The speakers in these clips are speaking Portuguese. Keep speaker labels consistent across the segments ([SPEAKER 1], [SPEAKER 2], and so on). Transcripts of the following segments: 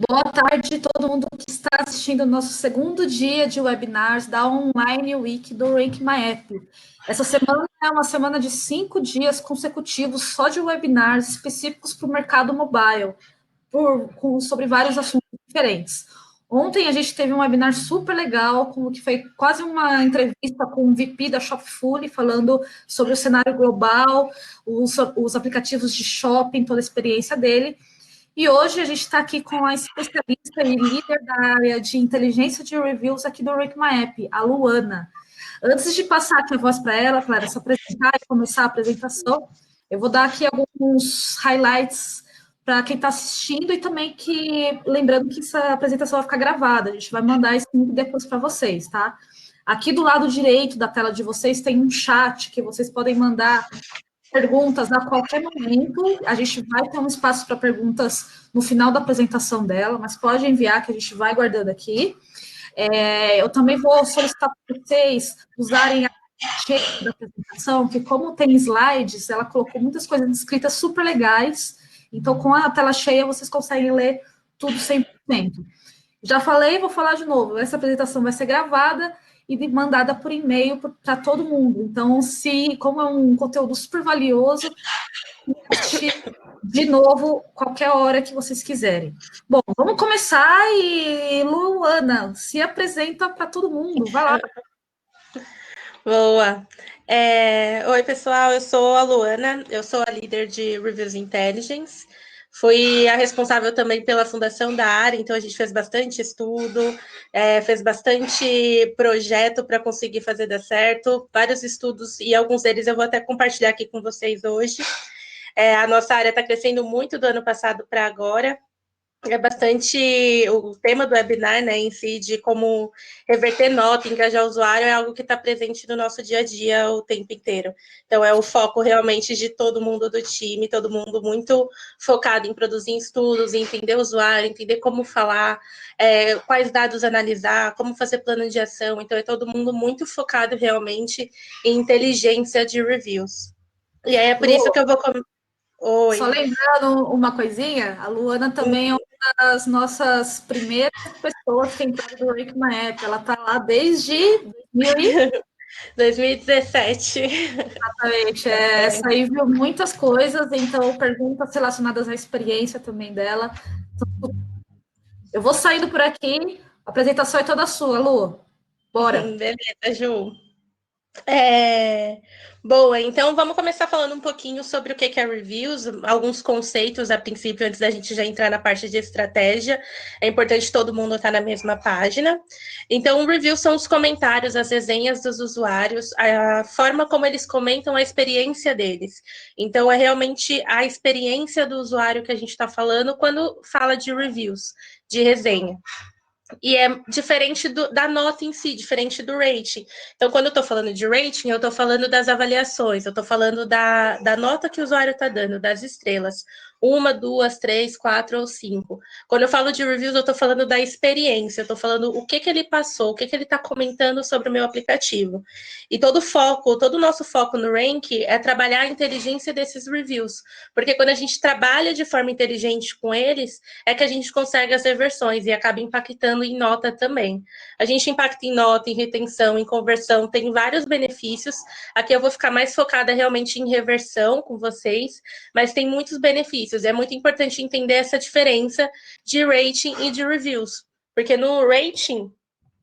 [SPEAKER 1] Boa tarde, todo mundo que está assistindo o nosso segundo dia de webinars da Online Week do Rank My App. Essa semana é uma semana de 5 dias consecutivos só de webinars específicos para o mercado mobile, sobre vários assuntos diferentes. Ontem a gente teve um webinar super legal, que foi quase uma entrevista com o VP da Shopfully, falando sobre o cenário global, os aplicativos de shopping, toda a experiência dele. E hoje a gente está aqui com a especialista e líder da área de inteligência de reviews aqui do Rank My App, a Luana. Antes de passar aqui a voz para ela, Clara, se apresentar e começar a apresentação, eu vou dar aqui alguns highlights para quem está assistindo e também lembrando que essa apresentação vai ficar gravada, a gente vai mandar esse link depois para vocês, tá? Aqui do lado direito da tela de vocês tem um chat que vocês podem mandar perguntas a qualquer momento. A gente vai ter um espaço para perguntas no final da apresentação dela, mas pode enviar que a gente vai guardando aqui. Eu também vou solicitar para vocês usarem a cheia da apresentação, que como tem slides, ela colocou muitas coisas escritas super legais, então com a tela cheia vocês conseguem ler tudo 100%. Já falei, vou falar de novo. Essa apresentação vai ser gravada e mandada por e-mail para todo mundo. Então, como é um conteúdo super valioso, assistir de novo qualquer hora que vocês quiserem. Bom, vamos começar e Luana, se apresenta para todo mundo. Vai lá.
[SPEAKER 2] Boa. Oi, pessoal, eu sou a Luana, eu sou a líder de Reviews Intelligence. Fui a responsável também pela fundação da área, então a gente fez bastante estudo, fez bastante projeto para conseguir fazer dar certo, vários estudos, e alguns deles eu vou até compartilhar aqui com vocês hoje. A nossa área está crescendo muito do ano passado para agora, é bastante o tema do webinar, né, em si, de como reverter nota, engajar o usuário, é algo que está presente no nosso dia a dia o tempo inteiro. Então, é o foco realmente de todo mundo do time, todo mundo muito focado em produzir estudos, em entender o usuário, entender como falar, quais dados analisar, como fazer plano de ação. Então, é todo mundo muito focado realmente em inteligência de reviews. E aí é por isso
[SPEAKER 1] Lu,
[SPEAKER 2] que eu vou.
[SPEAKER 1] só
[SPEAKER 2] Oi.
[SPEAKER 1] lembrando uma coisinha, a Luana também é uma das nossas primeiras pessoas que entrou no Rank My App. Ela está lá desde 2000.
[SPEAKER 2] 2017.
[SPEAKER 1] Exatamente. Essa aí viu muitas coisas, então perguntas relacionadas à experiência também dela. Eu vou saindo por aqui, a apresentação é toda sua, Lu. Bora.
[SPEAKER 2] Beleza, Ju. Boa, então vamos começar falando um pouquinho sobre o que é reviews, alguns conceitos a princípio, antes da gente já entrar na parte de estratégia. É importante todo mundo estar na mesma página. Então, reviews são os comentários, as resenhas dos usuários, a forma como eles comentam a experiência deles. Então, é realmente a experiência do usuário que a gente está falando quando fala de reviews, de resenha. E é diferente da nota em si, diferente do rating. Então, quando eu estou falando de rating, eu estou falando das avaliações, eu estou falando da nota que o usuário está dando, das estrelas. 1, 2, 3, 4 ou 5. Quando eu falo de reviews, eu estou falando da experiência, eu estou falando o que ele passou, o que ele está comentando sobre o meu aplicativo. E todo o nosso foco no rank é trabalhar a inteligência desses reviews. Porque quando a gente trabalha de forma inteligente com eles, é que a gente consegue as reversões e acaba impactando em nota também. A gente impacta em nota, em retenção, em conversão, tem vários benefícios. Aqui eu vou ficar mais focada realmente em reversão com vocês, mas tem muitos benefícios. É muito importante entender essa diferença de rating e de reviews. Porque no rating,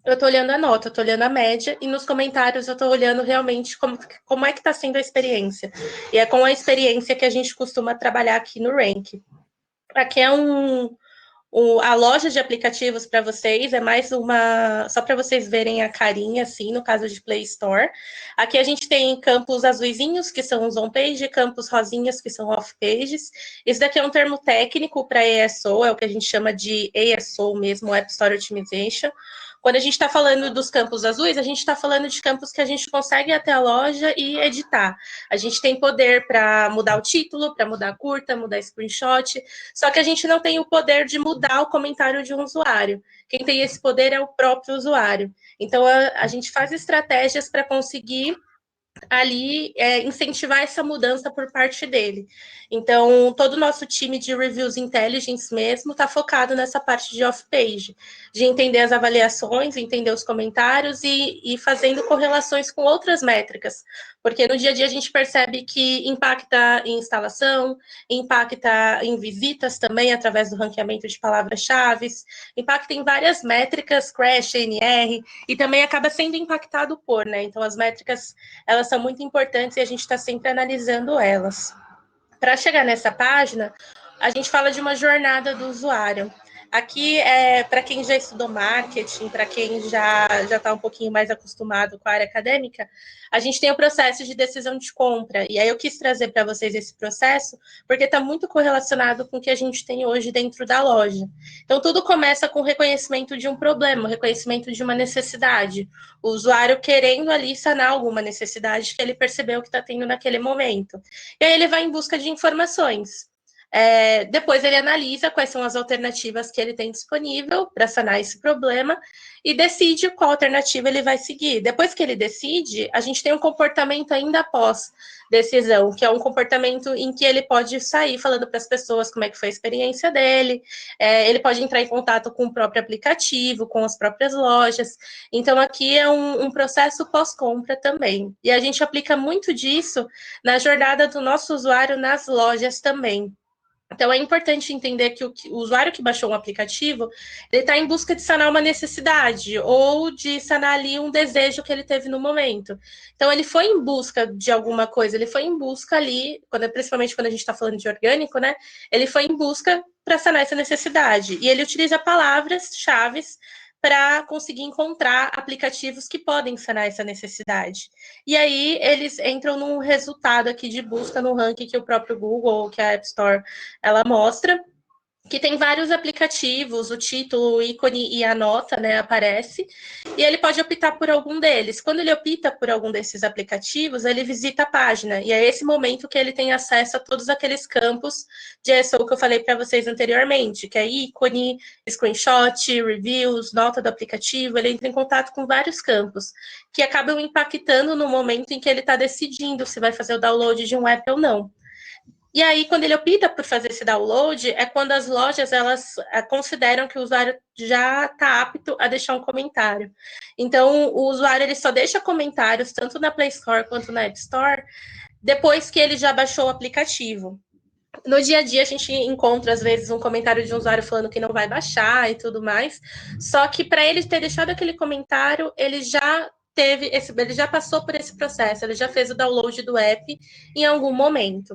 [SPEAKER 2] eu estou olhando a nota, eu estou olhando a média, e nos comentários eu estou olhando realmente como é que está sendo a experiência. E é com a experiência que a gente costuma trabalhar aqui no Rank. Aqui é a loja de aplicativos para vocês, é mais uma, só para vocês verem a carinha, assim, no caso de Play Store. Aqui a gente tem campos azuisinhos, que são os on-page, campos rosinhas, que são off-pages. Isso daqui é um termo técnico para ESO, é o que a gente chama de ESO mesmo, App Store Optimization. Quando a gente está falando dos campos azuis, a gente está falando de campos que a gente consegue ir até a loja e editar. A gente tem poder para mudar o título, para mudar a curta, mudar screenshot, só que a gente não tem o poder de mudar o comentário de um usuário. Quem tem esse poder é o próprio usuário. Então, a gente faz estratégias para conseguir ali incentivar essa mudança por parte dele. Então, todo o nosso time de reviews intelligence mesmo está focado nessa parte de off-page, de entender as avaliações, entender os comentários e fazendo correlações com outras métricas, porque no dia a dia a gente percebe que impacta em instalação, impacta em visitas também, através do ranqueamento de palavras-chave, impacta em várias métricas, crash, NR, e também acaba sendo impactado por, né? Então, as métricas, elas são muito importantes e a gente está sempre analisando elas. Para chegar nessa página, a gente fala de uma jornada do usuário. Aqui, para quem já estudou marketing, para quem já está um pouquinho mais acostumado com a área acadêmica, a gente tem o processo de decisão de compra. E aí eu quis trazer para vocês esse processo, porque está muito correlacionado com o que a gente tem hoje dentro da loja. Então, tudo começa com o reconhecimento de um problema, o reconhecimento de uma necessidade. O usuário querendo ali sanar alguma necessidade que ele percebeu que está tendo naquele momento. E aí ele vai em busca de informações. Depois ele analisa quais são as alternativas que ele tem disponível para sanar esse problema e decide qual alternativa ele vai seguir. Depois que ele decide, a gente tem um comportamento ainda após decisão, que é um comportamento em que ele pode sair falando para as pessoas como é que foi a experiência dele, ele pode entrar em contato com o próprio aplicativo, com as próprias lojas. Então, aqui é um processo pós-compra também. E a gente aplica muito disso na jornada do nosso usuário nas lojas também. Então, é importante entender que o usuário que baixou um aplicativo, ele está em busca de sanar uma necessidade ou de sanar ali um desejo que ele teve no momento. Então, ele foi em busca de alguma coisa, ele foi em busca ali, principalmente quando a gente está falando de orgânico, né? Ele foi em busca para sanar essa necessidade. E ele utiliza palavras-chave para conseguir encontrar aplicativos que podem sanar essa necessidade. E aí eles entram num resultado aqui de busca no ranking que o próprio Google, que a App Store, ela mostra, que tem vários aplicativos, o título, o ícone e a nota, né, aparece, e ele pode optar por algum deles. Quando ele opta por algum desses aplicativos, ele visita a página, e é esse momento que ele tem acesso a todos aqueles campos de SEO que eu falei para vocês anteriormente, que é ícone, screenshot, reviews, nota do aplicativo, ele entra em contato com vários campos, que acabam impactando no momento em que ele está decidindo se vai fazer o download de um app ou não. E aí, quando ele opta por fazer esse download, é quando as lojas elas consideram que o usuário já está apto a deixar um comentário. Então, o usuário ele só deixa comentários tanto na Play Store quanto na App Store depois que ele já baixou o aplicativo. No dia a dia, a gente encontra, às vezes, um comentário de um usuário falando que não vai baixar e tudo mais. Só que para ele ter deixado aquele comentário, ele já passou por esse processo, ele já fez o download do app em algum momento.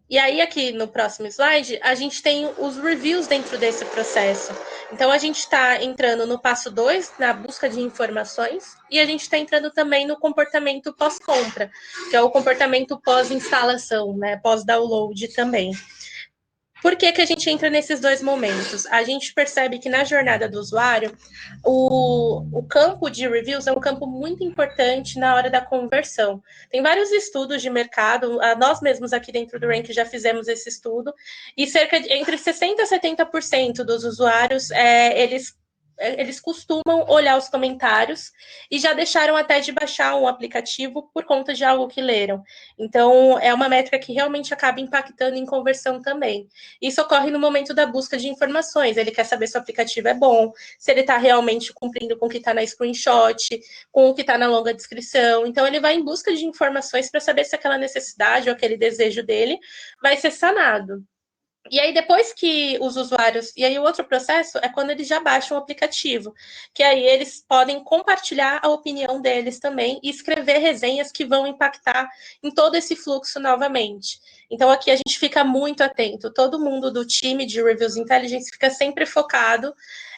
[SPEAKER 2] E aí, aqui no próximo slide, a gente tem os reviews dentro desse processo. Então, a gente está entrando no passo 2, na busca de informações, e a gente está entrando também no comportamento pós-compra, que é o comportamento pós-instalação, né? Pós-download também. Por que a gente entra nesses dois momentos? A gente percebe que na jornada do usuário, o campo de reviews é um campo muito importante na hora da conversão. Tem vários estudos de mercado, nós mesmos aqui dentro do Rank já fizemos esse estudo, e entre 60% a 70% dos usuários, eles costumam olhar os comentários e já deixaram até de baixar um aplicativo por conta de algo que leram. Então, é uma métrica que realmente acaba impactando em conversão também. Isso ocorre no momento da busca de informações. Ele quer saber se o aplicativo é bom, se ele está realmente cumprindo com o que está na screenshot, com o que está na longa descrição. Então, ele vai em busca de informações para saber se aquela necessidade ou aquele desejo dele vai ser sanado. E aí, depois que os usuários. E aí, o outro processo é quando eles já baixam o aplicativo, que aí eles podem compartilhar a opinião deles também e escrever resenhas que vão impactar em todo esse fluxo novamente. Então, aqui a gente fica muito atento. Todo mundo do time de Reviews Intelligence fica sempre focado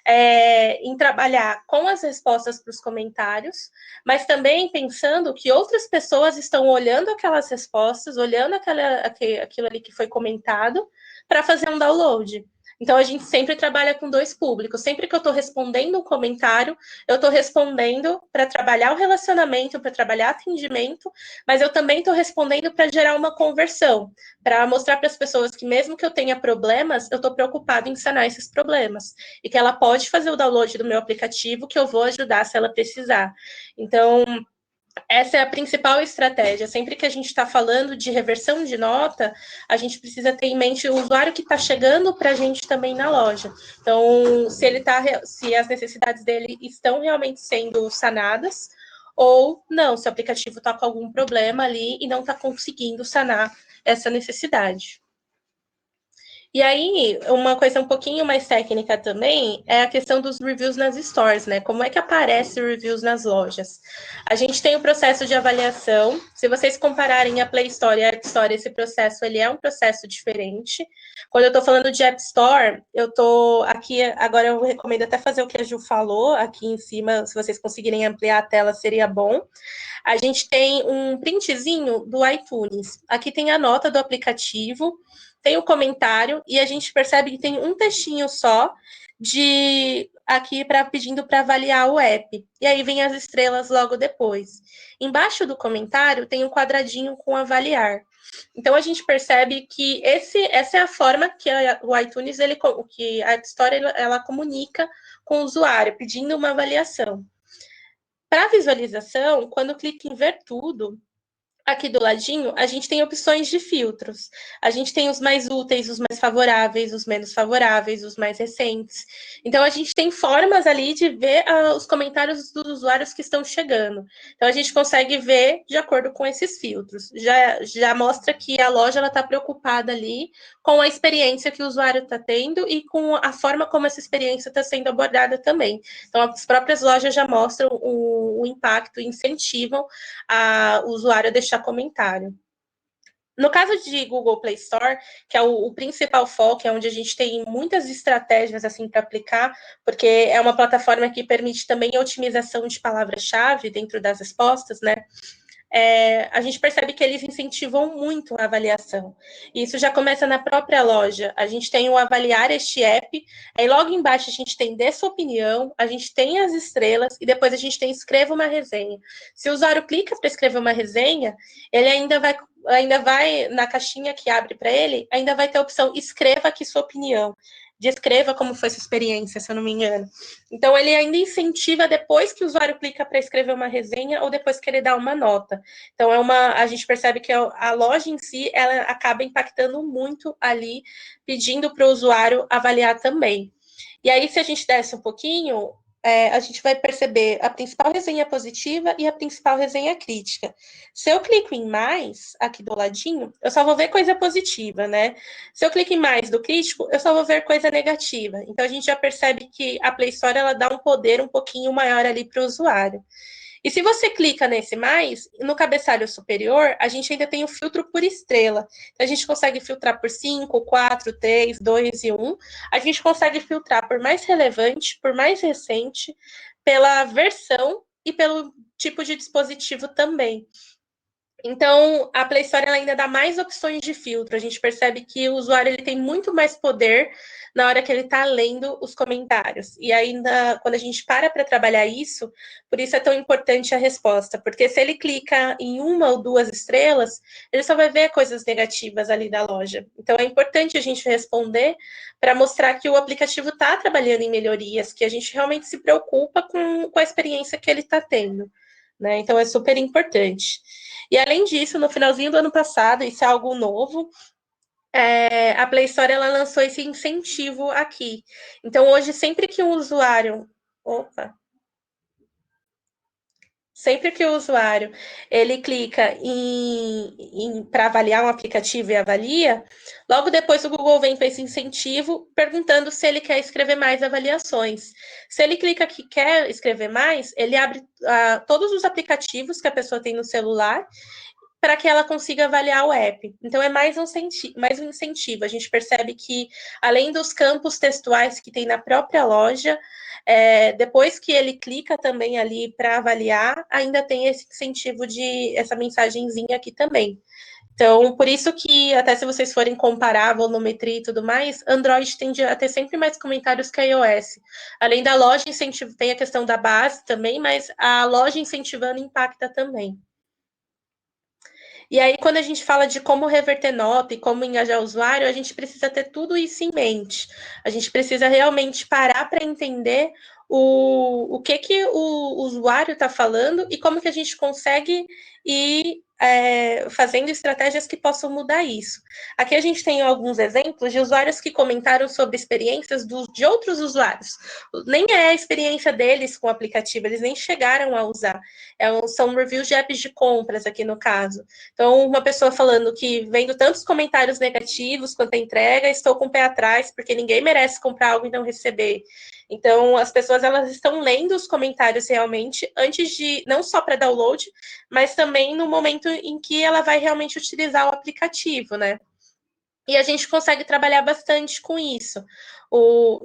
[SPEAKER 2] em trabalhar com as respostas para os comentários, mas também pensando que outras pessoas estão olhando aquelas respostas, olhando aquilo ali que foi comentado, para fazer um download. Então, a gente sempre trabalha com dois públicos. Sempre que eu estou respondendo um comentário, eu estou respondendo para trabalhar o relacionamento, para trabalhar atendimento, mas eu também estou respondendo para gerar uma conversão, para mostrar para as pessoas que mesmo que eu tenha problemas, eu estou preocupado em sanar esses problemas. E que ela pode fazer o download do meu aplicativo, que eu vou ajudar se ela precisar. Então, Essa é a principal estratégia. Sempre que a gente está falando de reversão de nota, a gente precisa ter em mente o usuário que está chegando para a gente também na loja. Então, se as necessidades dele estão realmente sendo sanadas, ou não, se o aplicativo está com algum problema ali e não está conseguindo sanar essa necessidade. E aí, uma coisa um pouquinho mais técnica também é a questão dos reviews nas stores, né? Como é que aparece reviews nas lojas? A gente tem o processo de avaliação. Se vocês compararem a Play Store e a App Store, esse processo ele é um processo diferente. Quando eu estou falando de App Store, eu estou aqui, agora eu recomendo até fazer o que a Ju falou aqui em cima, se vocês conseguirem ampliar a tela, seria bom. A gente tem um printzinho do iTunes. Aqui tem a nota do aplicativo, tem o comentário e a gente percebe que tem um textinho só de aqui para pedindo para avaliar o app. E aí vem as estrelas logo depois. Embaixo do comentário tem um quadradinho com avaliar. Então a gente percebe que essa é a forma que o iTunes, que a App Store ela comunica com o usuário, pedindo uma avaliação. Para visualização, quando clica em ver tudo, aqui do ladinho, a gente tem opções de filtros. A gente tem os mais úteis, os mais favoráveis, os menos favoráveis, os mais recentes. Então, a gente tem formas ali de ver os comentários dos usuários que estão chegando. Então, a gente consegue ver de acordo com esses filtros. Já mostra que a loja está preocupada ali com a experiência que o usuário está tendo e com a forma como essa experiência está sendo abordada também. Então, as próprias lojas já mostram o impacto, incentivam o usuário a deixar comentário. No caso de Google Play Store, que é o principal foco, é onde a gente tem muitas estratégias assim para aplicar, porque é uma plataforma que permite também a otimização de palavra-chave dentro das respostas, né? A gente percebe que eles incentivam muito a avaliação. E isso já começa na própria loja. A gente tem o avaliar este app, aí logo embaixo a gente tem dê sua opinião, a gente tem as estrelas e depois a gente tem escreva uma resenha. Se o usuário clica para escrever uma resenha, ele ainda vai na caixinha que abre para ele, ainda vai ter a opção escreva aqui sua opinião. Descreva como foi sua experiência, se eu não me engano. Então, ele ainda incentiva depois que o usuário clica para escrever uma resenha ou depois que ele dá uma nota. Então, a gente percebe que a loja em si, ela acaba impactando muito ali, pedindo para o usuário avaliar também. E aí, se a gente desce um pouquinho, a gente vai perceber a principal resenha positiva e a principal resenha crítica. Se eu clico em mais, aqui do ladinho, eu só vou ver coisa positiva, né? Se eu clico em mais do crítico, eu só vou ver coisa negativa. Então, a gente já percebe que a Play Store, ela dá um poder um pouquinho maior ali para o usuário. E se você clica nesse mais, no cabeçalho superior, a gente ainda tem o filtro por estrela. Então, a gente consegue filtrar por 5, 4, 3, 2 e 1. A gente consegue filtrar por mais relevante, por mais recente, pela versão e pelo tipo de dispositivo também. Então, a Play Store ela ainda dá mais opções de filtro. A gente percebe que o usuário ele tem muito mais poder na hora que ele está lendo os comentários. E ainda, quando a gente para trabalhar isso, por isso é tão importante a resposta. Porque se ele clica em uma ou duas estrelas, ele só vai ver coisas negativas ali da loja. Então, é importante a gente responder para mostrar que o aplicativo está trabalhando em melhorias, que a gente realmente se preocupa com a experiência que ele está tendo. Né? Então, é super importante. E além disso, no finalzinho do ano passado, isso é algo novo, a Play Store ela lançou esse incentivo aqui. Então, hoje, sempre que um usuário. Opa! Sempre que o usuário ele clica para avaliar um aplicativo e avalia, logo depois o Google vem com esse incentivo perguntando se ele quer escrever mais avaliações. Se ele clica que quer escrever mais, ele abre todos os aplicativos que a pessoa tem no celular para que ela consiga avaliar o app. Então, é mais um incentivo. A gente percebe que, além dos campos textuais que tem na própria loja, depois que ele clica também ali para avaliar, ainda tem esse incentivo essa mensagenzinha aqui também. Então, por isso que, até se vocês forem comparar a volumetria e tudo mais, Android tende a ter sempre mais comentários que a iOS. Além da loja incentivando, tem a questão da base também, mas a loja incentivando impacta também. E aí, quando a gente fala de como reverter nota e como engajar o usuário, a gente precisa ter tudo isso em mente. A gente precisa realmente parar para entender o que que o usuário está falando e como que a gente consegue ir fazendo estratégias que possam mudar isso. Aqui a gente tem alguns exemplos de usuários que comentaram sobre experiências de outros usuários. Nem é a experiência deles com o aplicativo, eles nem chegaram a usar. São reviews de apps de compras aqui no caso. Então, uma pessoa falando que vendo tantos comentários negativos quanto a entrega, estou com o pé atrás, porque ninguém merece comprar algo e não receber. Então, as pessoas elas estão lendo os comentários realmente antes de, não só para download, mas também no momento em que ela vai realmente utilizar o aplicativo, né? E a gente consegue trabalhar bastante com isso.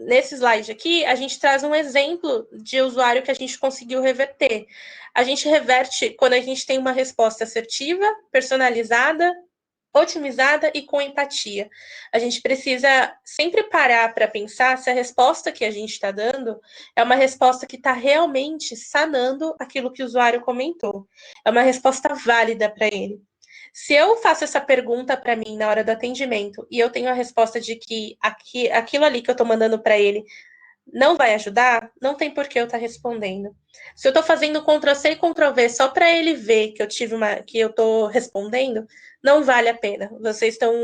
[SPEAKER 2] Nesse slide aqui, a gente traz um exemplo de usuário que a gente conseguiu reverter. A gente reverte quando a gente tem uma resposta assertiva, personalizada, otimizada e com empatia. A gente precisa sempre parar para pensar se a resposta que a gente está dando é uma resposta que está realmente sanando aquilo que o usuário comentou. É uma resposta válida para ele. Se eu faço essa pergunta para mim na hora do atendimento e eu tenho a resposta de que aquilo ali que eu estou mandando para ele não vai ajudar, não tem por que eu estar respondendo. Se eu estou fazendo Ctrl+C e Ctrl+V só para ele ver que eu estou respondendo, não vale a pena. Vocês estão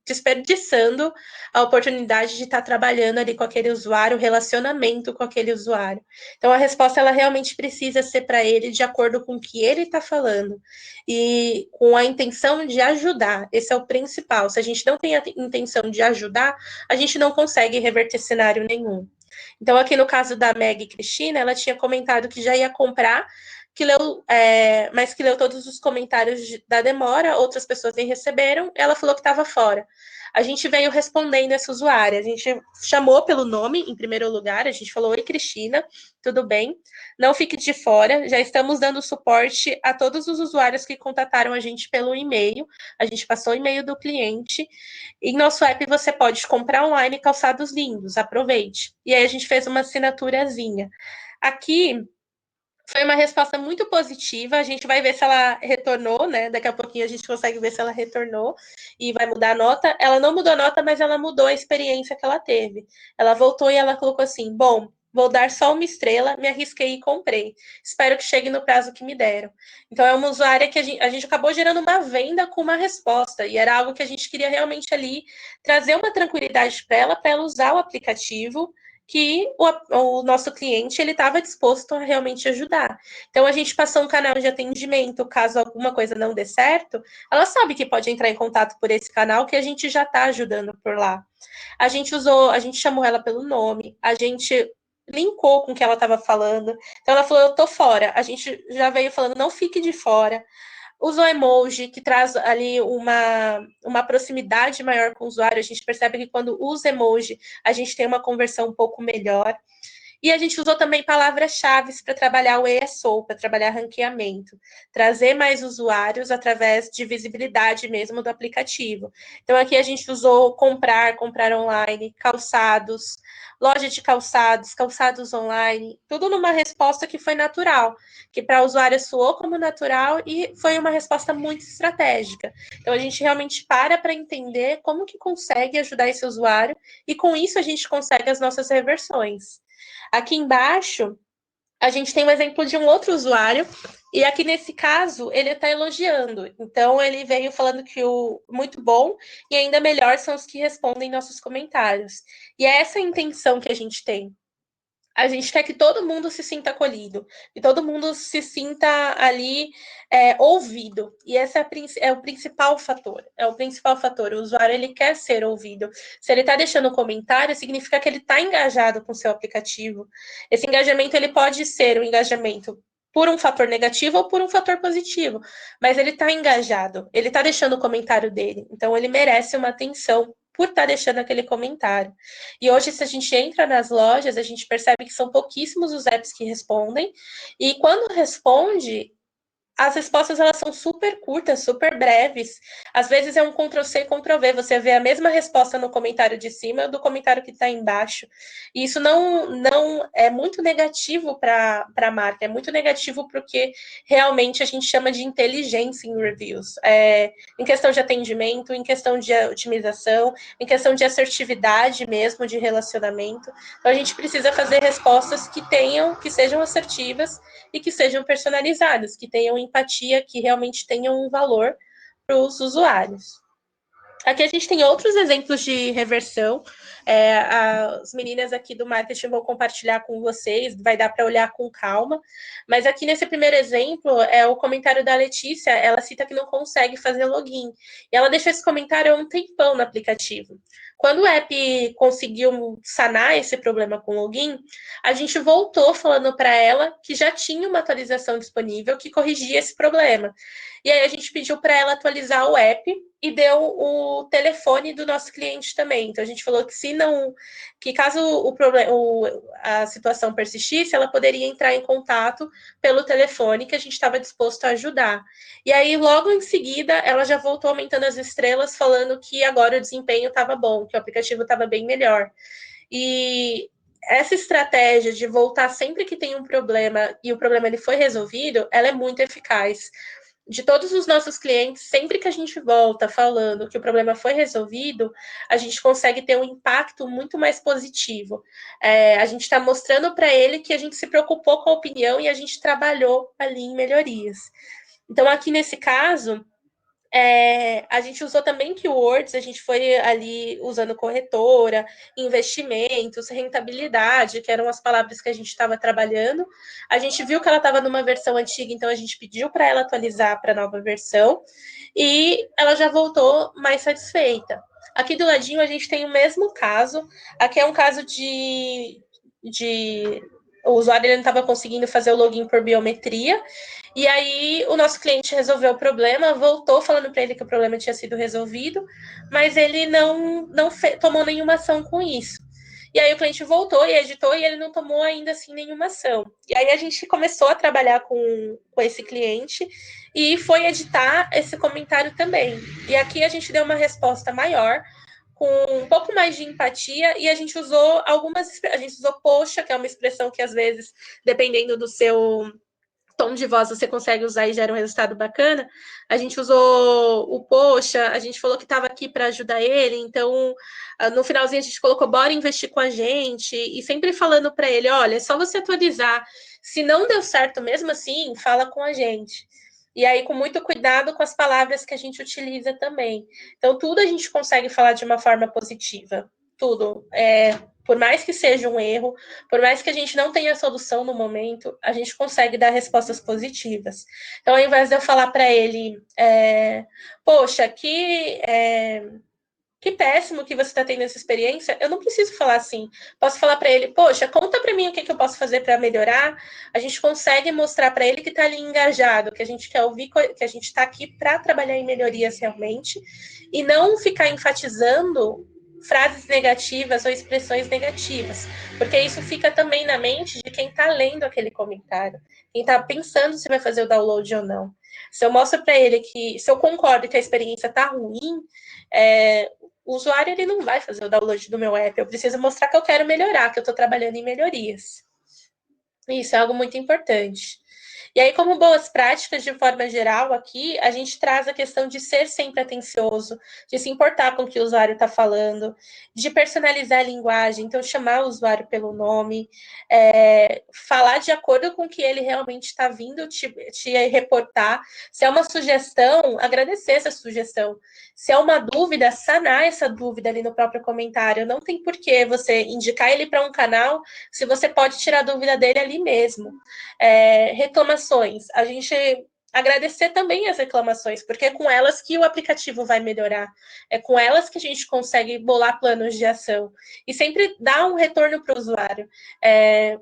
[SPEAKER 2] desperdiçando a oportunidade de estar trabalhando ali com aquele usuário, relacionamento com aquele usuário. Então a resposta ela realmente precisa ser para ele de acordo com o que ele está falando e com a intenção de ajudar. Esse é o principal. Se a gente não tem a intenção de ajudar, a gente não consegue reverter cenário nenhum. Então, aqui no caso da Meg Cristina, ela tinha comentado que já ia comprar, mas que leu todos os comentários da demora, outras pessoas nem receberam, ela falou que estava fora. A gente veio respondendo essa usuária, a gente chamou pelo nome, em primeiro lugar, a gente falou, oi Cristina, tudo bem? Não fique de fora, já estamos dando suporte a todos os usuários que contataram a gente pelo e-mail, a gente passou o e-mail do cliente, em nosso app você pode comprar online calçados lindos, aproveite. E aí a gente fez uma assinaturazinha. Aqui foi uma resposta muito positiva. A gente vai ver se ela retornou, né? Daqui a pouquinho a gente consegue ver se ela retornou e vai mudar a nota. Ela não mudou a nota, mas ela mudou a experiência que ela teve. Ela voltou e ela colocou assim: bom, vou dar só uma estrela, me arrisquei e comprei. Espero que chegue no prazo que me deram. Então, é uma usuária que a gente acabou gerando uma venda com uma resposta, e era algo que a gente queria realmente ali trazer uma tranquilidade para ela usar o aplicativo que o nosso cliente ele estava disposto a realmente ajudar. Então a gente passou um canal de atendimento, caso alguma coisa não dê certo, ela sabe que pode entrar em contato por esse canal que a gente já está ajudando por lá. A gente chamou ela pelo nome, a gente linkou com o que ela estava falando. Então ela falou, eu tô fora. A gente já veio falando, não fique de fora. Usou emoji, que traz ali uma proximidade maior com o usuário. A gente percebe que quando usa emoji, a gente tem uma conversão um pouco melhor. E a gente usou também palavras-chave para trabalhar o ESO, para trabalhar ranqueamento, trazer mais usuários através de visibilidade mesmo do aplicativo. Então, aqui a gente usou comprar online, calçados, loja de calçados, calçados online, tudo numa resposta que foi natural, que para a usuária soou como natural e foi uma resposta muito estratégica. Então, a gente realmente para entender como que consegue ajudar esse usuário e com isso a gente consegue as nossas reversões. Aqui embaixo, a gente tem um exemplo de um outro usuário, e aqui nesse caso, ele está elogiando. Então, ele veio falando que o muito bom e ainda melhor são os que respondem nossos comentários. E é essa a intenção que a gente tem. A gente quer que todo mundo se sinta acolhido, que todo mundo se sinta ali ouvido. E esse é o principal fator. É o principal fator. O usuário ele quer ser ouvido. Se ele está deixando um comentário, significa que ele está engajado com o seu aplicativo. Esse engajamento ele pode ser um engajamento por um fator negativo ou por um fator positivo, mas ele está engajado, ele está deixando o comentário dele, então ele merece uma atenção por estar deixando aquele comentário. E hoje, se a gente entra nas lojas, a gente percebe que são pouquíssimos os apps que respondem, e quando responde, as respostas elas são super curtas, super breves. Às vezes é um Ctrl+C, Ctrl+V. Você vê a mesma resposta no comentário de cima do comentário que está embaixo. E isso não é muito negativo para a marca, é muito negativo porque realmente a gente chama de inteligência em reviews. Em questão de atendimento, em questão de otimização, em questão de assertividade mesmo, de relacionamento. Então a gente precisa fazer respostas que sejam assertivas e que sejam personalizadas, que tenham empatia, que realmente tenham um valor para os usuários. Aqui a gente tem outros exemplos de reversão. As meninas aqui do marketing vão compartilhar com vocês, vai dar para olhar com calma. Mas aqui nesse primeiro exemplo, é o comentário da Letícia, ela cita que não consegue fazer login. E ela deixou esse comentário há um tempão no aplicativo. Quando o app conseguiu sanar esse problema com login, a gente voltou falando para ela que já tinha uma atualização disponível que corrigia esse problema. E aí a gente pediu para ela atualizar o app e deu o telefone do nosso cliente também. Então a gente falou que que caso a situação persistisse, ela poderia entrar em contato pelo telefone que a gente estava disposto a ajudar. E aí logo em seguida ela já voltou aumentando as estrelas, falando que agora o desempenho estava bom, que o aplicativo estava bem melhor. E essa estratégia de voltar sempre que tem um problema e o problema ele foi resolvido, ela é muito eficaz. De todos os nossos clientes, sempre que a gente volta falando que o problema foi resolvido, a gente consegue ter um impacto muito mais positivo. A gente está mostrando para ele que a gente se preocupou com a opinião e a gente trabalhou ali em melhorias. Então, aqui nesse caso, a gente usou também keywords, a gente foi ali usando corretora, investimentos, rentabilidade, que eram as palavras que a gente estava trabalhando. A gente viu que ela estava numa versão antiga, então a gente pediu para ela atualizar para a nova versão e ela já voltou mais satisfeita. Aqui do ladinho a gente tem o mesmo caso. Aqui é um caso de o usuário ele não estava conseguindo fazer o login por biometria. E aí o nosso cliente resolveu o problema, voltou falando para ele que o problema tinha sido resolvido, mas ele não tomou nenhuma ação com isso. E aí o cliente voltou e editou e ele não tomou ainda assim nenhuma ação. E aí a gente começou a trabalhar com esse cliente e foi editar esse comentário também. E aqui a gente deu uma resposta maior, com um pouco mais de empatia, e a gente usou a gente usou poxa, que é uma expressão que às vezes, dependendo do seu tom de voz você consegue usar e gera um resultado bacana. A gente usou o poxa, a gente falou que estava aqui para ajudar ele, então no finalzinho a gente colocou bora investir com a gente, e sempre falando para ele, olha, é só você atualizar, se não deu certo mesmo assim, fala com a gente. E aí, com muito cuidado com as palavras que a gente utiliza também. Então, tudo a gente consegue falar de uma forma positiva. Tudo. Por mais que seja um erro, por mais que a gente não tenha solução no momento, a gente consegue dar respostas positivas. Então, ao invés de eu falar para ele, poxa, que péssimo que você está tendo essa experiência, eu não preciso falar assim. Posso falar para ele, poxa, conta para mim o que eu posso fazer para melhorar. A gente consegue mostrar para ele que está ali engajado, que a gente quer ouvir, que a gente está aqui para trabalhar em melhorias realmente, e não ficar enfatizando frases negativas ou expressões negativas, porque isso fica também na mente de quem está lendo aquele comentário, quem está pensando se vai fazer o download ou não. Se eu mostro para ele se eu concordo que a experiência está ruim, o usuário ele não vai fazer o download do meu app. Eu preciso mostrar que eu quero melhorar, que eu estou trabalhando em melhorias. Isso é algo muito importante. E aí, como boas práticas, de forma geral, aqui, a gente traz a questão de ser sempre atencioso, de se importar com o que o usuário está falando, de personalizar a linguagem, então chamar o usuário pelo nome, falar de acordo com o que ele realmente está vindo te reportar. Se é uma sugestão, agradecer essa sugestão. Se é uma dúvida, sanar essa dúvida ali no próprio comentário. Não tem por que você indicar ele para um canal se você pode tirar a dúvida dele ali mesmo. Reclamações. A gente agradecer também as reclamações, porque é com elas que o aplicativo vai melhorar. É com elas que a gente consegue bolar planos de ação. E sempre dar um retorno para o usuário.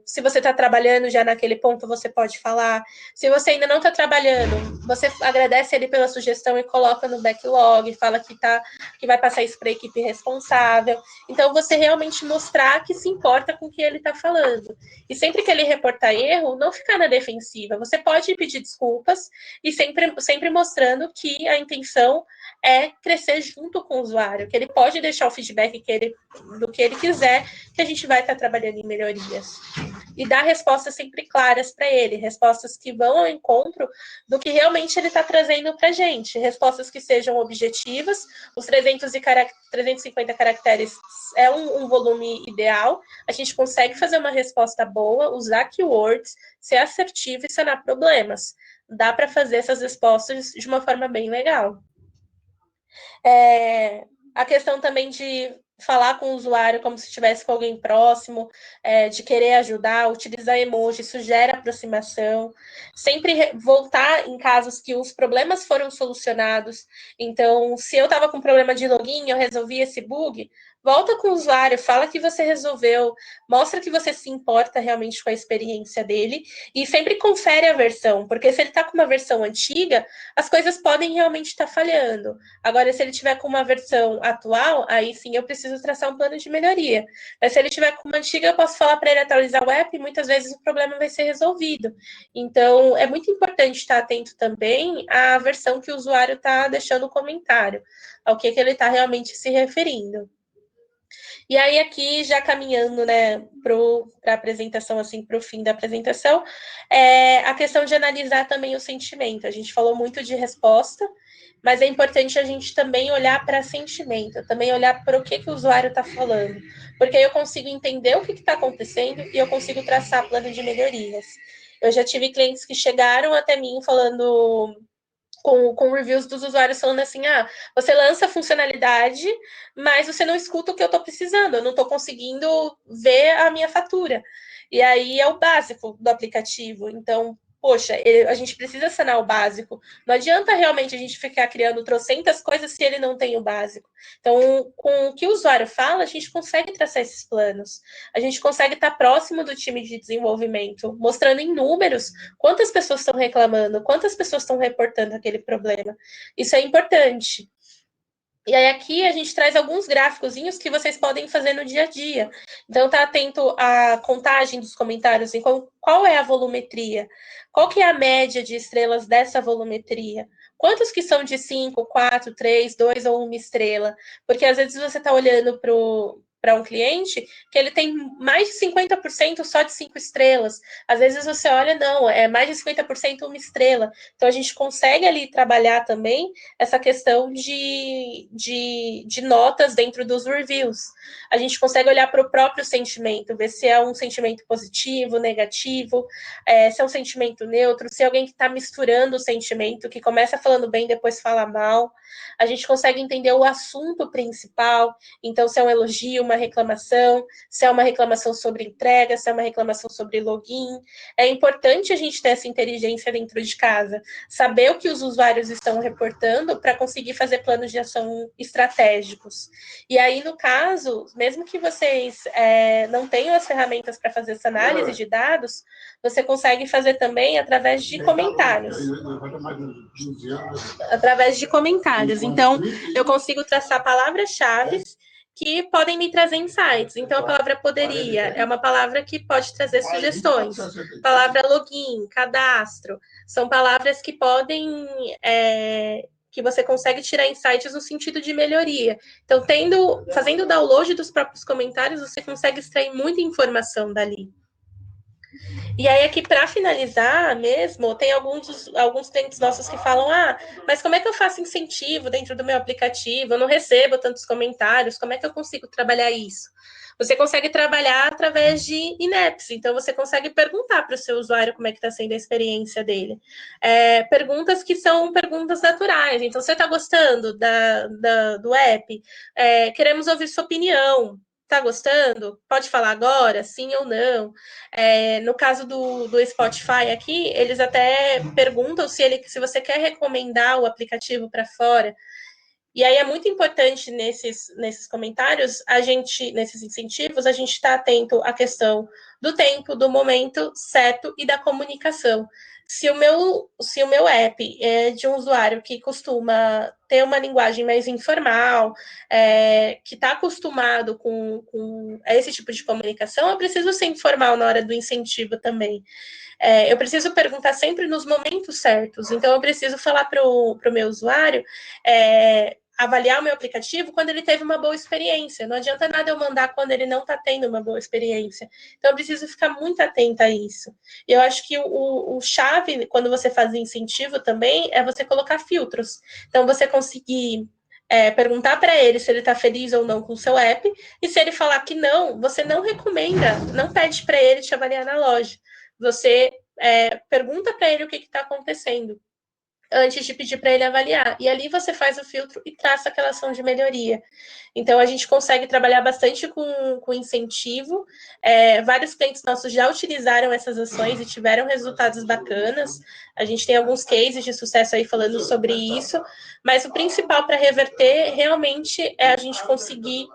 [SPEAKER 2] Se você está trabalhando já naquele ponto, você pode falar. Se você ainda não está trabalhando, você agradece ele pela sugestão e coloca no backlog, fala que vai passar isso para a equipe responsável. Então, você realmente mostrar que se importa com o que ele está falando. E sempre que ele reportar erro, não ficar na defensiva. Você pode pedir desculpas, e sempre mostrando que a intenção é crescer junto com o usuário, que ele pode deixar o feedback do que ele quiser, que a gente vai estar trabalhando em melhorias. E dar respostas sempre claras para ele, respostas que vão ao encontro do que realmente ele está trazendo para a gente, respostas que sejam objetivas. Os 350 caracteres é um volume ideal, a gente consegue fazer uma resposta boa, usar keywords, ser assertivo e sanar problemas. Dá para fazer essas respostas de uma forma bem legal. A questão também de falar com o usuário como se estivesse com alguém próximo, de querer ajudar, utilizar emoji, isso gera aproximação. Sempre voltar em casos que os problemas foram solucionados. Então, se eu estava com problema de login, eu resolvi esse bug, volta com o usuário, fala que você resolveu, mostra que você se importa realmente com a experiência dele e sempre confere a versão, porque se ele está com uma versão antiga, as coisas podem realmente estar falhando. Agora, se ele tiver com uma versão atual, aí sim eu preciso traçar um plano de melhoria. Mas se ele tiver com uma antiga, eu posso falar para ele atualizar o app e muitas vezes o problema vai ser resolvido. Então, é muito importante estar atento também à versão que o usuário está deixando o comentário, ao que ele está realmente se referindo. E aí, aqui, já caminhando, né, para a apresentação, assim, para o fim da apresentação, a questão de analisar também o sentimento. A gente falou muito de resposta, mas é importante a gente também olhar para sentimento, também olhar para o que o usuário está falando, porque aí eu consigo entender o que está acontecendo e eu consigo traçar plano de melhorias. Eu já tive clientes que chegaram até mim falando com reviews dos usuários falando assim, você lança a funcionalidade, mas você não escuta o que eu estou precisando, eu não estou conseguindo ver a minha fatura. E aí é o básico do aplicativo. Então, poxa, a gente precisa sanar o básico. Não adianta realmente a gente ficar criando trocentas coisas se ele não tem o básico. Então, com o que o usuário fala, a gente consegue traçar esses planos. A gente consegue estar próximo do time de desenvolvimento, mostrando em números quantas pessoas estão reclamando, quantas pessoas estão reportando aquele problema. Isso é importante. E aí aqui a gente traz alguns gráficozinhos que vocês podem fazer no dia a dia. Então tá atento à contagem dos comentários, em qual é a volumetria, qual que é a média de estrelas dessa volumetria, quantos que são de 5, 4, 3, 2 ou 1 estrela, porque às vezes você está olhando para um cliente que ele tem mais de 50% só de 5 estrelas. Às vezes você olha, não, é mais de 50% uma estrela. Então a gente consegue ali trabalhar também essa questão de notas dentro dos reviews. A gente consegue olhar para o próprio sentimento, ver se é um sentimento positivo, negativo, se é um sentimento neutro, se é alguém que está misturando o sentimento, que começa falando bem, depois fala mal. A gente consegue entender o assunto principal, então se é um elogio, uma reclamação, se é uma reclamação sobre entrega, se é uma reclamação sobre login. É importante a gente ter essa inteligência dentro de casa, saber o que os usuários estão reportando para conseguir fazer planos de ação estratégicos. E aí, no caso, mesmo que vocês não tenham as ferramentas para fazer essa análise de dados, você consegue fazer também através de comentários. Através de comentários. Então, eu consigo traçar palavras-chave que podem me trazer insights. Então, a palavra poderia é uma palavra que pode trazer sugestões. Palavra login, cadastro, são palavras que podem, que você consegue tirar insights no sentido de melhoria. Então, fazendo o download dos próprios comentários, você consegue extrair muita informação dali. E aí, aqui, para finalizar mesmo, tem alguns clientes nossos que falam, mas como é que eu faço incentivo dentro do meu aplicativo? Eu não recebo tantos comentários, como é que eu consigo trabalhar isso? Você consegue trabalhar através de in-apps, então você consegue perguntar para o seu usuário como é que está sendo a experiência dele. Perguntas que são perguntas naturais, então você está gostando do app? Queremos ouvir sua opinião. Tá gostando? Pode falar agora, sim ou não. No caso do Spotify aqui, eles até perguntam se você quer recomendar o aplicativo para fora. E aí é muito importante nesses comentários, nesses incentivos, a gente está atento à questão do tempo, do momento certo e da comunicação. Se o meu app é de um usuário que costuma ter uma linguagem mais informal, que está acostumado com esse tipo de comunicação, eu preciso ser informal na hora do incentivo também. Eu preciso perguntar sempre nos momentos certos. Então, eu preciso falar para o meu usuário avaliar o meu aplicativo quando ele teve uma boa experiência. Não adianta nada eu mandar quando ele não está tendo uma boa experiência. Então, eu preciso ficar muito atenta a isso. E eu acho que o chave, quando você faz incentivo também, é você colocar filtros. Então, você conseguir perguntar para ele se ele está feliz ou não com o seu app, e se ele falar que não, você não recomenda, não pede para ele te avaliar na loja. Você pergunta para ele o que está acontecendo antes de pedir para ele avaliar. E ali você faz o filtro e traça aquela ação de melhoria. Então, a gente consegue trabalhar bastante com incentivo. Vários clientes nossos já utilizaram essas ações e tiveram resultados bacanas. A gente tem alguns cases de sucesso aí falando sobre isso, mas o principal para reverter realmente é a gente conseguir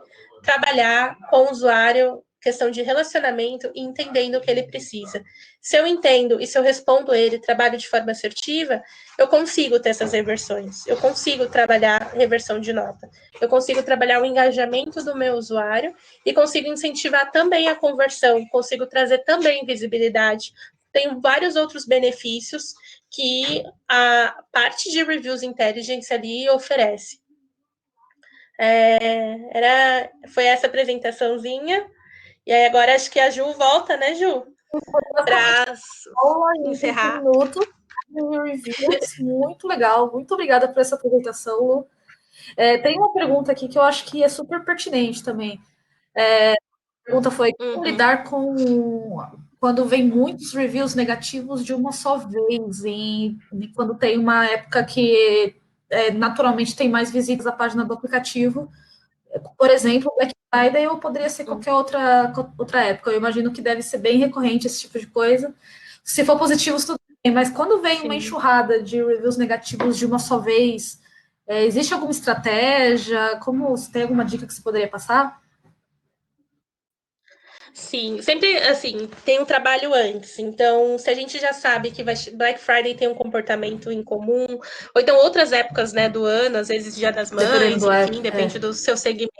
[SPEAKER 2] trabalhar com o usuário, questão de relacionamento e entendendo o que ele precisa. Se eu entendo e se eu respondo ele, trabalho de forma assertiva, eu consigo ter essas reversões, eu consigo trabalhar reversão de nota, eu consigo trabalhar o engajamento do meu usuário e consigo incentivar também a conversão, consigo trazer também visibilidade. Tem vários outros benefícios que a parte de Reviews Intelligence ali oferece. Foi essa apresentaçãozinha. E aí agora acho que a Ju volta, né, Ju? Para encerrar.
[SPEAKER 1] 20 minutos de reviews, muito legal. Muito obrigada por essa apresentação, Lu. Tem uma pergunta aqui que eu acho que é super pertinente também. A pergunta foi como lidar com quando vem muitos reviews negativos de uma só vez, e quando tem uma época que naturalmente tem mais visitas à página do aplicativo. Por exemplo, Black Friday ou poderia ser qualquer outra época. Eu imagino que deve ser bem recorrente esse tipo de coisa. Se for positivo, tudo bem, mas quando vem uma enxurrada de reviews negativos de uma só vez, existe alguma estratégia? Você tem alguma dica que você poderia passar?
[SPEAKER 2] Sim, sempre assim, tem um trabalho antes. Então, se a gente já sabe que Black Friday tem um comportamento incomum, ou então outras épocas, né, do ano, às vezes Dia das
[SPEAKER 1] Dependendo
[SPEAKER 2] Mães,
[SPEAKER 1] do
[SPEAKER 2] enfim,
[SPEAKER 1] app.
[SPEAKER 2] depende do seu segmento.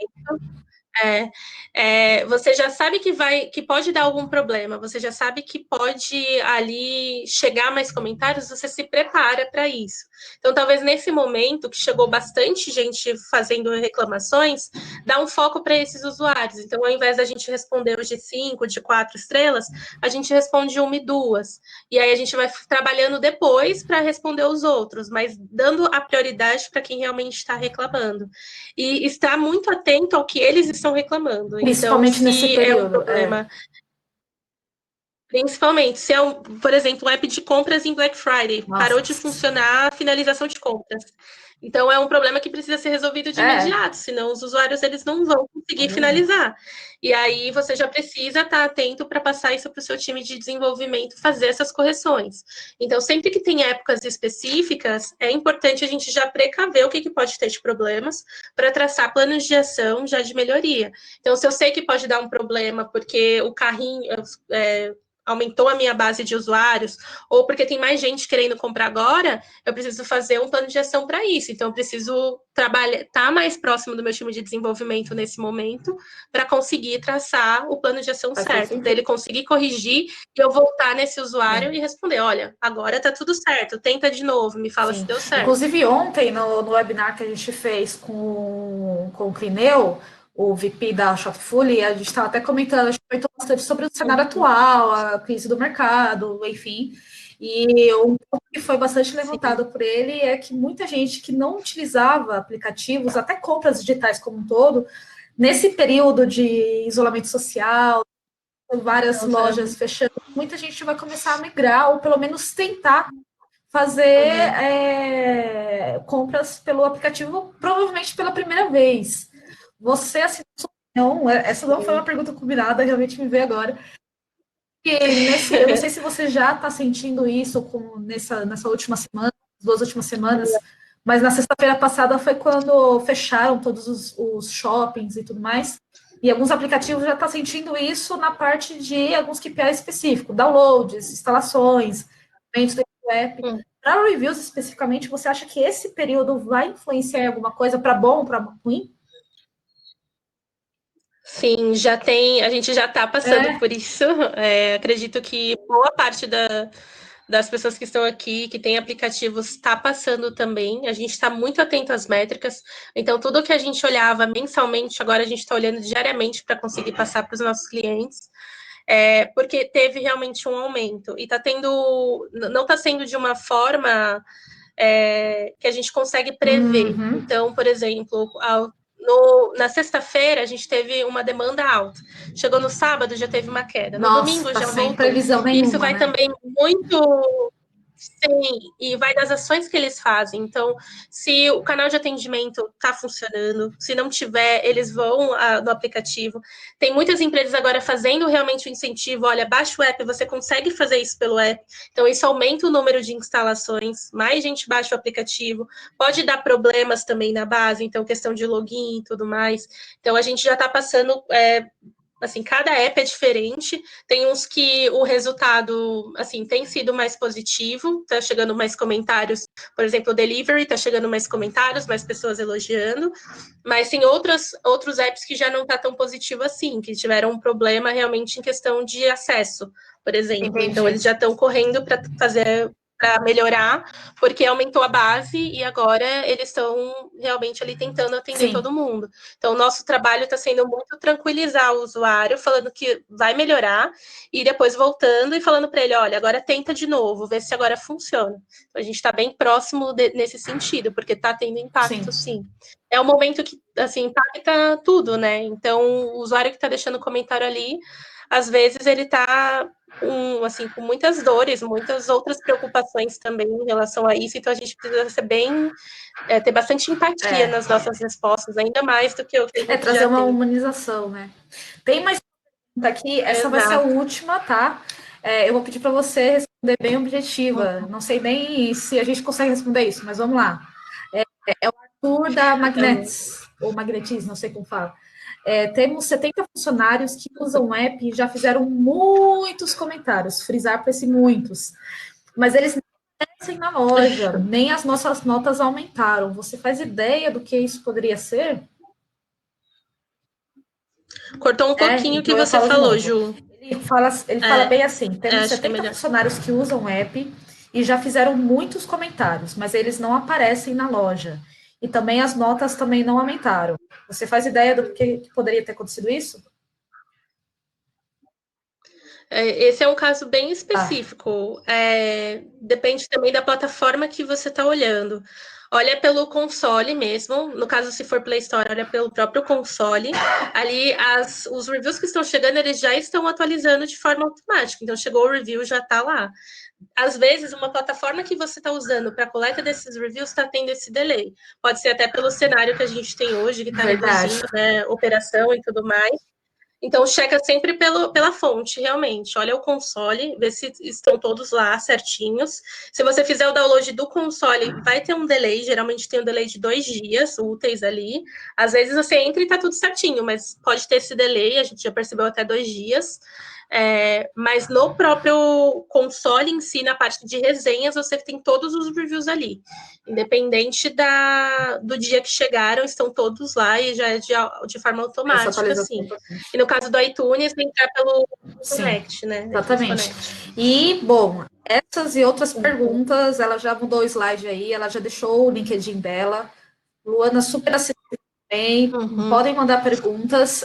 [SPEAKER 2] Você já sabe que pode dar algum problema, você já sabe que pode ali chegar mais comentários, você se prepara para isso. Então, talvez nesse momento que chegou bastante gente fazendo reclamações, dá um foco para esses usuários. Então, ao invés da gente responder os de 5, de 4 estrelas, a gente responde 1 e 2. E aí a gente vai trabalhando depois para responder os outros, mas dando a prioridade para quem realmente está reclamando. E estar muito atento ao que eles estão reclamando. Então,
[SPEAKER 1] Principalmente nesse
[SPEAKER 2] se é um
[SPEAKER 1] período.
[SPEAKER 2] problema, principalmente se é, por exemplo, um app de compras em Black Friday,
[SPEAKER 1] Nossa.
[SPEAKER 2] parou de funcionar a finalização de compras. Então, é um problema que precisa ser resolvido de imediato, senão os usuários eles não vão conseguir finalizar. E aí você já precisa estar atento para passar isso para o seu time de desenvolvimento, fazer essas correções. Então, sempre que tem épocas específicas, é importante a gente já precaver o que pode ter de problemas para traçar planos de ação já de melhoria. Então, se eu sei que pode dar um problema porque o carrinho aumentou a minha base de usuários, ou porque tem mais gente querendo comprar agora, eu preciso fazer um plano de ação para isso. Então, eu preciso estar mais próximo do meu time de desenvolvimento nesse momento para conseguir traçar o plano de ação certo, para ele conseguir corrigir e eu voltar nesse usuário e responder: olha, agora tá tudo certo, tenta de novo, me fala se deu certo.
[SPEAKER 1] Inclusive, ontem, no webinar que a gente fez com o Clineu, o VP da Shopfully, a gente estava até comentando, a gente comentou bastante sobre o cenário atual, a crise do mercado, enfim. E um ponto que foi bastante levantado por ele é que muita gente que não utilizava aplicativos, até compras digitais como um todo, nesse período de isolamento social, várias lojas fechando, muita gente vai começar a migrar, ou pelo menos tentar fazer compras pelo aplicativo, provavelmente pela primeira vez. Você assinou sua opinião? Essa não foi uma pergunta combinada, realmente me veio agora. Eu não sei se você já está sentindo isso nessa última semana, 2 últimas semanas, mas na sexta-feira passada foi quando fecharam todos os shoppings e tudo mais. E alguns aplicativos já estão sentindo isso na parte de alguns KPIs específicos, downloads, instalações, eventos do app. Para reviews especificamente, você acha que esse período vai influenciar em alguma coisa para bom ou para ruim?
[SPEAKER 2] Sim, a gente já está passando por isso. Acredito que boa parte das pessoas que estão aqui, que têm aplicativos, está passando também. A gente está muito atento às métricas. Então, tudo que a gente olhava mensalmente, agora a gente está olhando diariamente para conseguir passar para os nossos clientes. Porque teve realmente um aumento. E não está sendo de uma forma que a gente consegue prever. Então, por exemplo, na sexta-feira a gente teve uma demanda alta. Chegou no sábado, já teve uma queda. No domingo
[SPEAKER 1] Tá
[SPEAKER 2] já
[SPEAKER 1] sem
[SPEAKER 2] voltou.
[SPEAKER 1] previsão nenhuma,
[SPEAKER 2] Isso vai também muito. Sim, e vai das ações que eles fazem. Então, se o canal de atendimento está funcionando, se não tiver, eles vão no aplicativo. Tem muitas empresas agora fazendo realmente o incentivo. Olha, baixa o app, você consegue fazer isso pelo app. Então, isso aumenta o número de instalações, mais gente baixa o aplicativo. Pode dar problemas também na base, então, questão de login e tudo mais. Então, a gente já está passando. Assim, cada app é diferente. Tem uns que o resultado, assim, tem sido mais positivo, tá chegando mais comentários. Por exemplo, o Delivery tá chegando mais comentários, mais pessoas elogiando. Mas tem outros apps que já não tá tão positivo assim, que tiveram um problema realmente em questão de acesso, por exemplo.
[SPEAKER 1] Entendi.
[SPEAKER 2] Então, eles já estão correndo para fazer para melhorar, porque aumentou a base e agora eles estão realmente ali tentando atender todo mundo. Então, o nosso trabalho está sendo muito tranquilizar o usuário, falando que vai melhorar, e depois voltando e falando para ele, olha, agora tenta de novo, vê se agora funciona. Então, a gente está bem próximo nesse sentido, porque está tendo impacto, sim. É um momento que, assim, impacta tudo, né? Então, o usuário que está deixando comentário ali, às vezes ele está assim, com muitas dores, muitas outras preocupações também em relação a isso, então a gente precisa ser ter bastante empatia nas nossas respostas, ainda mais do que o que a gente
[SPEAKER 1] trazer
[SPEAKER 2] já
[SPEAKER 1] uma
[SPEAKER 2] tem.
[SPEAKER 1] humanização, né? Tem mais pergunta aqui, essa vai ser a última, tá? Eu vou pedir para você responder bem objetiva. Não sei nem se a gente consegue responder isso, mas vamos lá. É o Arthur da Magnets, ou Magnetis, não sei como fala. Temos 70 funcionários que usam o app e já fizeram muitos comentários, frisar para esse muitos. Mas eles não aparecem na loja, nem as nossas notas aumentaram. Você faz ideia do que isso poderia ser?
[SPEAKER 2] Cortou um pouquinho o que você falou, Ju.
[SPEAKER 1] Ele fala bem assim: temos
[SPEAKER 2] acho que é
[SPEAKER 1] 70
[SPEAKER 2] melhor.
[SPEAKER 1] funcionários que usam o app e já fizeram muitos comentários, mas eles não aparecem na loja. E também as notas também não aumentaram. Você faz ideia do que poderia ter acontecido isso?
[SPEAKER 2] Esse é um caso bem específico. Depende também da plataforma que você está olhando. Olha pelo console mesmo. No caso, se for Play Store, olha pelo próprio console. Ali, os reviews que estão chegando, eles já estão atualizando de forma automática. Então, chegou o review, já está lá. Às vezes, uma plataforma que você está usando para a coleta desses reviews está tendo esse delay. Pode ser até pelo cenário que a gente tem hoje, que está reduzindo, né, operação e tudo mais. Então, checa sempre pela fonte, realmente. Olha o console, vê se estão todos lá certinhos. Se você fizer o download do console, vai ter um delay. Geralmente tem um delay de 2 dias úteis ali. Às vezes você entra e tá tudo certinho, mas pode ter esse delay. A gente já percebeu até 2 dias. Mas no próprio console em si, na parte de resenhas, você tem todos os reviews ali. Independente do dia que chegaram, estão todos lá e já é de forma automática, assim. E no caso do iTunes, entrar pelo Connect, né?
[SPEAKER 1] Exatamente. E, bom, essas e outras perguntas, ela já mudou o slide aí, ela já deixou o LinkedIn dela. Luana, super acessível também. Podem mandar perguntas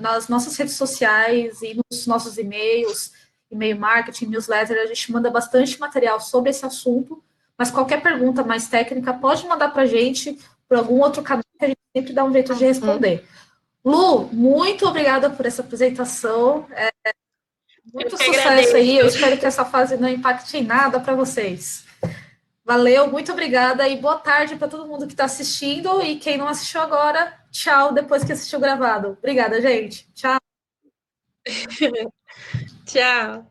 [SPEAKER 1] nas nossas redes sociais e nos nossos e-mails, e-mail marketing, newsletter, a gente manda bastante material sobre esse assunto, mas qualquer pergunta mais técnica pode mandar para a gente por algum outro canal que a gente sempre dá um jeito de responder. Lu, muito obrigada por essa apresentação. Muito sucesso aí. Eu espero que essa fase não impacte em nada para vocês. Valeu, muito obrigada e boa tarde para todo mundo que está assistindo. E quem não assistiu agora, tchau depois que assistiu gravado. Obrigada, gente. Tchau.
[SPEAKER 2] Tchau.